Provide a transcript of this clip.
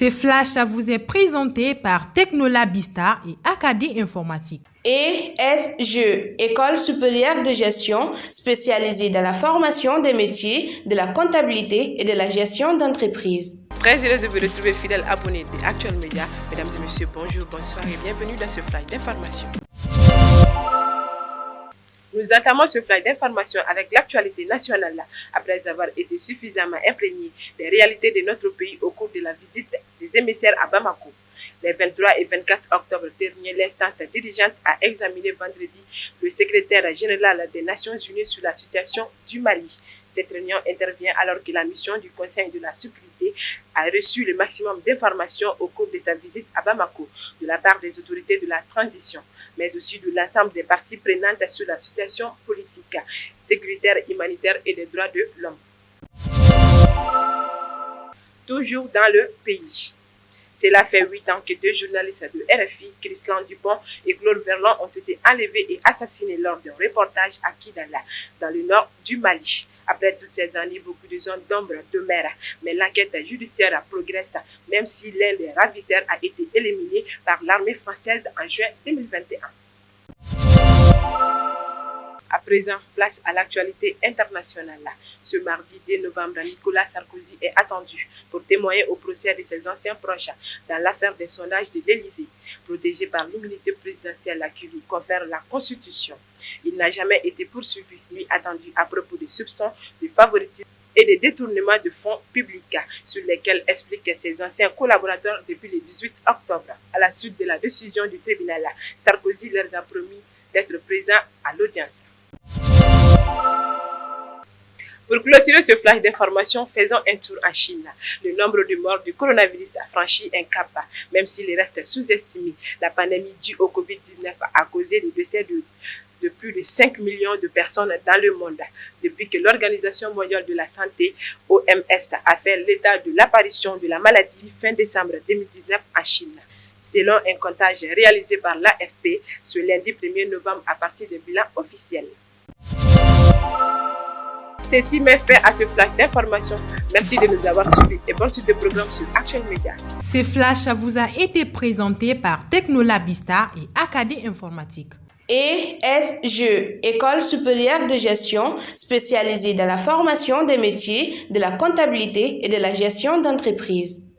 Ce flash vous est présenté par Technolabista et Acadie Informatique. ESG, École supérieure de gestion spécialisée dans la formation des métiers de la comptabilité et de la gestion d'entreprise. Très heureux de vous retrouver fidèles abonnés de Actuel Média. Mesdames et messieurs, bonjour, bonsoir et bienvenue dans ce flash d'information. Nous entamons ce flash d'information avec l'actualité nationale après avoir été suffisamment imprégnés des réalités de notre pays au cours de la visite des émissaires à Bamako. Les 23 et 24 octobre dernier, l'instance dirigeante a examiné vendredi le secrétaire général des Nations Unies sur la situation du Mali. Cette réunion intervient alors que la mission du Conseil de la sécurité a reçu le maximum d'informations au cours de sa visite à Bamako de la part des autorités de la transition, mais aussi de l'ensemble des parties prenantes sur la situation politique, sécuritaire, humanitaire et des droits de l'homme. Toujours dans le pays. Cela fait 8 ans que 2 journalistes de RFI, Christian Dupont et Claude Verlon, ont été enlevés et assassinés lors d'un reportage à Kidala, dans le nord du Mali. Après toutes ces années, beaucoup de zones d'ombre demeurent, mais l'enquête judiciaire progresse, même si l'un des ravisseurs a été éliminé par l'armée française en juin 2021. À présent, place à l'actualité internationale. Ce mardi 2 novembre, Nicolas Sarkozy est attendu pour témoigner au procès de ses anciens proches dans l'affaire des sondages de l'Élysée, protégé par l'immunité présidentielle qui lui confère la Constitution. Il n'a jamais été poursuivi ni attendu à propos de soupçons de favoritisme et de détournement de fonds publics, sur lesquels expliquent ses anciens collaborateurs depuis le 18 octobre. À la suite de la décision du tribunal, Sarkozy leur a promis d'être présent à l'audience. Pour clôturer ce flash d'information, faisons un tour en Chine. Le nombre de morts du coronavirus a franchi un cap, même s'il reste sous-estimé. La pandémie due au Covid-19 a causé le décès de plus de 5 millions de personnes dans le monde, depuis que l'Organisation mondiale de la santé, OMS, a fait l'état de l'apparition de la maladie fin décembre 2019 en Chine. Selon un comptage réalisé par l'AFP ce lundi 1er novembre à partir des bilans officiels. Ceci met fin à ce flash d'information. Merci de nous avoir suivis et bonne suite de programme sur Actuel Média. Ce flash vous a été présenté par Technolabista et Acadie Informatique. ESG, École supérieure de gestion spécialisée dans la formation des métiers de la comptabilité et de la gestion d'entreprise.